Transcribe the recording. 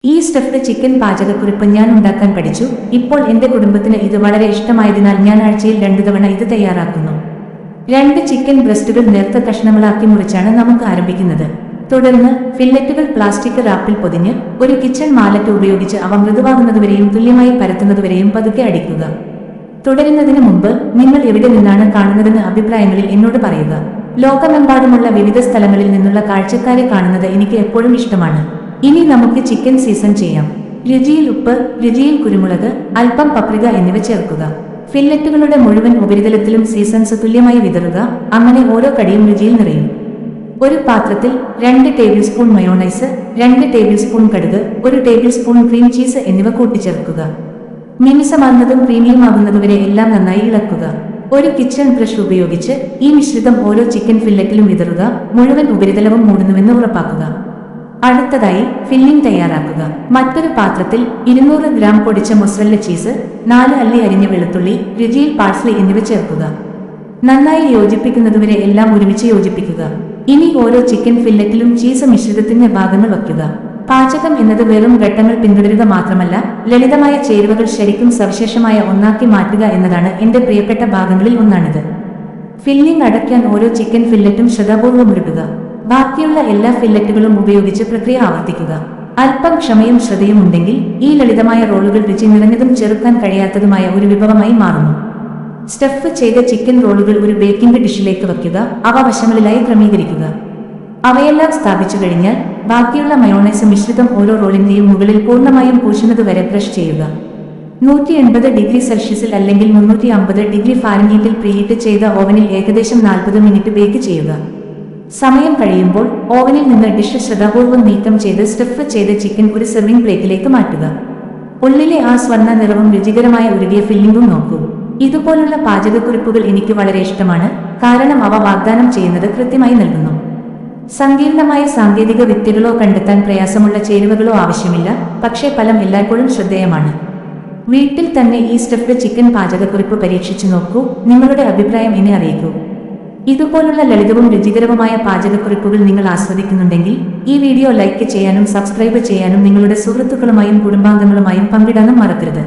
ഈ stuffed chicken പാചകക്കുറിപ്പ് ഞാൻ ഉണ്ടാക്കാൻ പഠിച്ചു. ഇപ്പോൾ എന്റെ കുടുംബത്തിന് ഇത് വളരെ ഇഷ്ടമായതിനാൽ ഞാൻ ആഴ്ചയിൽ 2 തവണ ഇത് തയ്യാറാക്കുന്നു. 2 ചിക്കൻ ബ്രസ്റ്റുകൾ നേർത്ത കഷ്ണങ്ങളാക്കി മുറിച്ചാണ് നമുക്ക് ആരംഭിക്കുന്നത്. തുടർന്ന് ഫില്ലറ്റുകൾ പ്ലാസ്റ്റിക് റാപ്പിൽ പൊതിഞ്ഞ് ഒരു കിച്ചൺ മാലറ്റ് ഉപയോഗിച്ച് അവ മൃദുവാകുന്നതുവരെയും തുല്യമായി പരത്തുന്നതുവരെയും പതുക്കെ അടിക്കുക. തുടരുന്നതിന് മുമ്പ് നിങ്ങൾ എവിടെ നിന്നാണ് കാണുന്നതെന്ന് അഭിപ്രായങ്ങളിൽ എന്നോട് പറയുക. ലോകമെമ്പാടുമുള്ള വിവിധ സ്ഥലങ്ങളിൽ നിന്നുള്ള കാഴ്ചക്കാരെ കാണുന്നത് എനിക്ക് എപ്പോഴും ഇഷ്ടമാണ്. ഇനി നമുക്ക് ചിക്കൻ സീസൺ ചെയ്യാം. രുചിയിൽ ഉപ്പ്, രുചിയിൽ കുരുമുളക്, അല്പം പപ്രിക എന്നിവ ചേർക്കുക. ഫില്ലറ്റുകളുടെ മുഴുവൻ ഉപരിതലത്തിലും സീസൺസ് തുല്യമായി വിതറുക. അങ്ങനെ ഓരോ കടിയും രുചിയിൽ നിറയും. ഒരു പാത്രത്തിൽ 2 table spoon mayonnaise, 2 table spoon കടുക്, 1 ടേബിൾ സ്പൂൺ ക്രീം ചീസ് എന്നിവ കൂട്ടിച്ചേർക്കുക. മിനുസമാർന്നതും ക്രീമിയുമാകുന്നതുവരെ എല്ലാം നന്നായി ഇളക്കുക. ഒരു കിച്ചൺ ബ്രഷ് ഉപയോഗിച്ച് ഈ മിശ്രിതം ഓരോ ചിക്കൻ ഫില്ലറ്റിലും വിതറുക. മുഴുവൻ ഉപരിതലവും മൂടുന്നുവെന്ന് ഉറപ്പാക്കുക. അടുത്തതായി ഫില്ലിംഗ് തയ്യാറാക്കുക. മറ്റൊരു പാത്രത്തിൽ 200 ഗ്രാം പൊടിച്ച മൊസറല്ല ചീസ്, 4 അല്ലി അരിഞ്ഞ വെളുത്തുള്ളി, രുചിയിൽ പാഴ്സ്ലി എന്നിവ ചേർക്കുക. നന്നായി യോജിപ്പിക്കുന്നതുവരെ എല്ലാം ഒരുമിച്ച് യോജിപ്പിക്കുക. ഇനി ഓരോ ചിക്കൻ ഫില്ലറ്റിലും ചീസ് മിശ്രിതത്തിന്റെ ഭാഗങ്ങൾ വയ്ക്കുക. പാചകം എന്നത് വെറും ഘട്ടങ്ങൾ പിന്തുടരുക മാത്രമല്ല, ലളിതമായ ചേരുവകൾ ശരിക്കും സവിശേഷമായ ഒന്നാക്കി മാറ്റുക എന്നതാണ് എന്റെ പ്രിയപ്പെട്ട ഭാഗങ്ങളിൽ ഒന്നാണിത്. ഫില്ലിംഗ് അടയ്ക്കാൻ ഓരോ ചിക്കൻ ഫില്ലറ്റും ശ്രദ്ധാപൂർവ്വം ഉരുട്ടുക. ബാക്കിയുള്ള എല്ലാ ഫില്ലറ്റുകളും ഉപയോഗിച്ച് പ്രക്രിയ ആവർത്തിക്കുക. അല്പം ക്ഷമയും ശ്രദ്ധയും ഉണ്ടെങ്കിൽ ഈ ലളിതമായ റോളുകൾ രുചി നിറഞ്ഞതും ചെറുക്കാൻ കഴിയാത്തതുമായ ഒരു വിഭവമായി മാറുന്നു. സ്റ്റഫ് ചെയ്ത ചിക്കൻ റോളുകൾ ഒരു ബേക്കിംഗ് ഡിഷിലേക്ക് വയ്ക്കുക. അവ വശങ്ങളിലായി ക്രമീകരിക്കുക. അവയെല്ലാം സ്ഥാപിച്ചു കഴിഞ്ഞാൽ ബാക്കിയുള്ള മയോണൈസ് മിശ്രിതം ഓരോ റോളിന്റെയും മുകളിൽ പൂർണ്ണമായും പൂശുന്നതുവരെ ബ്രഷ് ചെയ്യുക. 180 ഡിഗ്രി സെൽഷ്യസിൽ അല്ലെങ്കിൽ 350 ഡിഗ്രി ഫാരൻഹീറ്റിൽ പ്രീഹീറ്റ് ചെയ്ത ഓവനിൽ ഏകദേശം 40 മിനിറ്റ് ബേക്ക് ചെയ്യുക. സമയം കഴിയുമ്പോൾ ഓവനിൽ നിന്ന് ഡിഷ് ശ്രദ്ധാപൂർവ്വം നീക്കം ചെയ്ത് സ്റ്റഫ് ചെയ്ത ചിക്കൻ ഒരു സെർവിംഗ് പ്ലേറ്റിലേക്ക് മാറ്റുക. ഉള്ളിലെ ആ സ്വർണ്ണ നിറവും രുചികരമായ ഉരുകിയ ഫില്ലിംഗും നോക്കൂ. ഇതുപോലുള്ള പാചകക്കുറിപ്പുകൾ എനിക്ക് വളരെ ഇഷ്ടമാണ്, കാരണം അവ വാഗ്ദാനം ചെയ്യുന്നത് കൃത്യമായി നൽകുന്നു. സങ്കീർണമായ സാങ്കേതിക വിദ്യകളോ കണ്ടെത്താൻ പ്രയാസമുള്ള ചേരുവകളോ ആവശ്യമില്ല, പക്ഷേ ഫലം എല്ലായ്പ്പോഴും ശ്രദ്ധേയമാണ്. വീട്ടിൽ തന്നെ ഈ സ്റ്റഫ്ഡ് ചിക്കൻ പാചകക്കുറിപ്പ് പരീക്ഷിച്ചു നോക്കൂ. നിങ്ങളുടെ അഭിപ്രായം എന്നെ അറിയിക്കൂ. ഇതുപോലുള്ള ലളിതവും രുചികരവുമായ പാചകക്കുറിപ്പുകൾ നിങ്ങൾ ആസ്വദിക്കുന്നുണ്ടെങ്കിൽ ഈ വീഡിയോ ലൈക്ക് ചെയ്യാനും സബ്സ്ക്രൈബ് ചെയ്യാനും നിങ്ങളുടെ സുഹൃത്തുക്കളുമായും കുടുംബാംഗങ്ങളുമായും പങ്കിടാനും മറക്കരുത്.